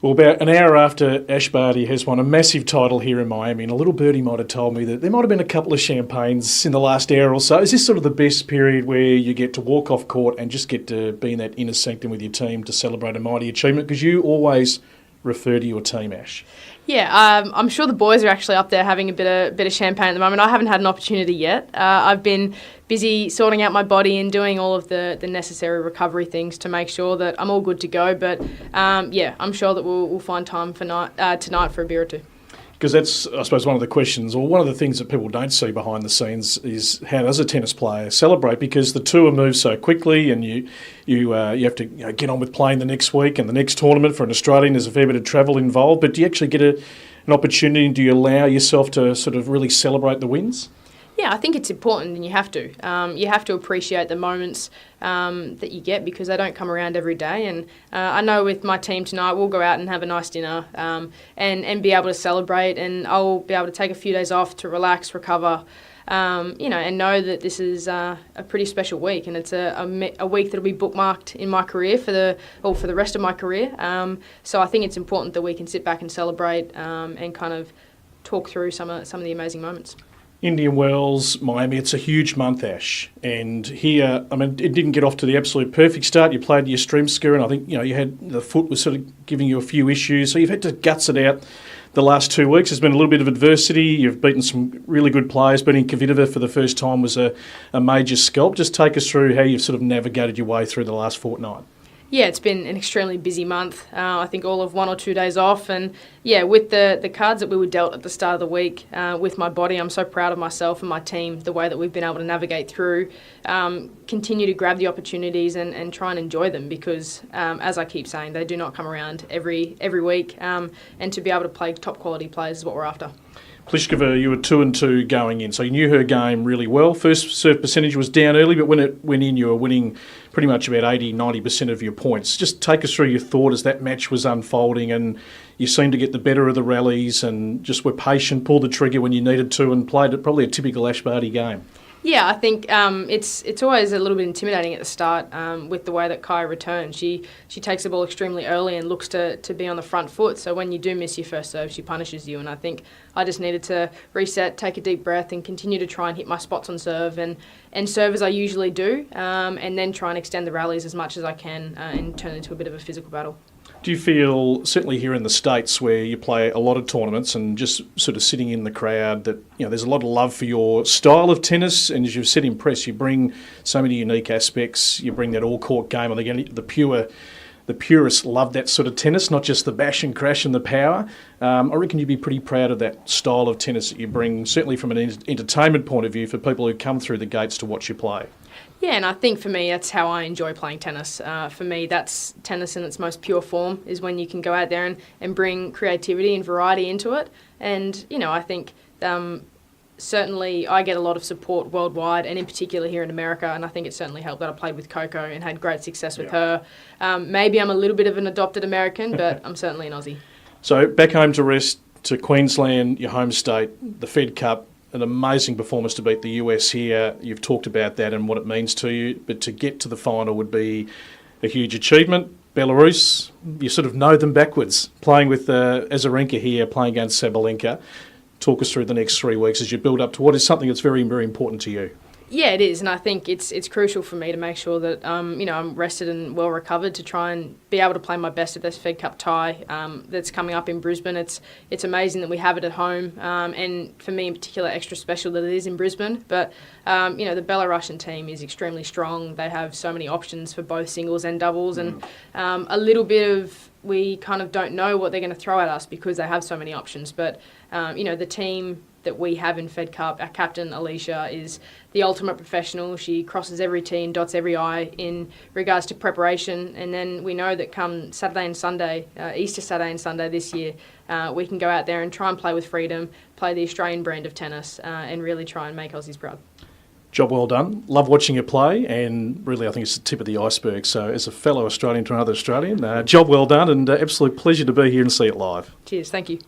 Well, about an hour after Ash Barty has won a massive title here in Miami, and a little birdie might have told me that there might have been a couple of champagnes in the last hour or so. Is this sort of the best period where you get to walk off court and just get to be in that inner sanctum with your team to celebrate a mighty achievement? Because you always refer to your team, Ash. Yeah, I'm sure the boys are actually up there having a bit of champagne at the moment. I haven't had an opportunity yet. I've been busy sorting out my body and doing all of the necessary recovery things to make sure that I'm all good to go. But yeah, I'm sure that we'll find time for tonight for a beer or two. Because that's, I suppose, one of the questions, or one of the things that people don't see behind the scenes is how does a tennis player celebrate? Because the tour moves so quickly, and you have to get on with playing the next week and the next tournament. For an Australian, there's a fair bit of travel involved. But do you actually get an opportunity? Do you allow yourself to sort of really celebrate the wins? Yeah, I think it's important, and you have to. You have to appreciate the moments that you get because they don't come around every day. And I know with my team tonight, we'll go out and have a nice dinner and be able to celebrate. And I'll be able to take a few days off to relax, recover, and know that this is a pretty special week. And it's a week that'll be bookmarked in my career for the rest of my career. So I think it's important that we can sit back and celebrate and kind of talk through some of the amazing moments. Indian Wells, Miami, it's a huge month, Ash. And here, I mean, it didn't get off to the absolute perfect start. You played your Stremska, and I think, you had the foot was sort of giving you a few issues. So you've had to guts it out the last 2 weeks. There's been a little bit of adversity. You've beaten some really good players. Beating Kvitova for the first time was a major scalp. Just take us through how you've sort of navigated your way through the last fortnight. Yeah, it's been an extremely busy month. I think all of 1 or 2 days off. And yeah, with the cards that we were dealt at the start of the week with my body, I'm so proud of myself and my team, the way that we've been able to navigate through, continue to grab the opportunities and try and enjoy them because, as I keep saying, they do not come around every week. And to be able to play top quality players is what we're after. Pliskova, you were 2-2 going in, so you knew her game really well. First serve percentage was down early, but when it went in, you were winning pretty much about 80-90% of your points. Just take us through your thought as that match was unfolding, and you seemed to get the better of the rallies and just were patient, pulled the trigger when you needed to, and played probably a typical Ash Barty game. Yeah, I think it's always a little bit intimidating at the start with the way that Kai returns. She takes the ball extremely early and looks to be on the front foot. So when you do miss your first serve, she punishes you. And I think I just needed to reset, take a deep breath, and continue to try and hit my spots on serve and serve as I usually do, and then try and extend the rallies as much as I can and turn it into a bit of a physical battle. Do you feel, certainly here in the States where you play a lot of tournaments and just sort of sitting in the crowd, that there's a lot of love for your style of tennis, and as you've said in press, you bring so many unique aspects. You bring that all-court game. I think the purists love that sort of tennis, not just the bash and crash and the power. I reckon you'd be pretty proud of that style of tennis that you bring, certainly from an entertainment point of view, for people who come through the gates to watch you play. Yeah, and I think for me, that's how I enjoy playing tennis. For me, that's tennis in its most pure form, is when you can go out there and bring creativity and variety into it. And, I think certainly I get a lot of support worldwide, and in particular here in America, and I think it certainly helped that I played with Coco and had great success with her. Maybe I'm a little bit of an adopted American, but I'm certainly an Aussie. So back home to rest, to Queensland, your home state, the Fed Cup. An amazing performance to beat the US here. You've talked about that and what it means to you, but to get to the final would be a huge achievement. Belarus, you sort of know them backwards. Playing with Azarenka here, playing against Sabalenka. Talk us through the next 3 weeks as you build up to what is something that's very, very important to you. Yeah, it is, and I think it's crucial for me to make sure that I'm rested and well recovered to try and be able to play my best at this Fed Cup tie that's coming up in Brisbane. It's amazing that we have it at home, and for me in particular, extra special that it is in Brisbane. But the Belarusian team is extremely strong. They have so many options for both singles and doubles, and a little bit of we kind of don't know what they're going to throw at us because they have so many options. But the team that we have in Fed Cup, our captain Alicia is the ultimate professional. She crosses every T and dots every I in regards to preparation, and then we know that come Saturday and Sunday, Easter Saturday and Sunday this year, we can go out there and try and play with freedom, play the Australian brand of tennis, and really try and make Aussies proud. Job well done. Love watching you play, and really I think it's the tip of the iceberg. So as a fellow Australian to another Australian, job well done, and absolute pleasure to be here and see it live. Cheers, thank you.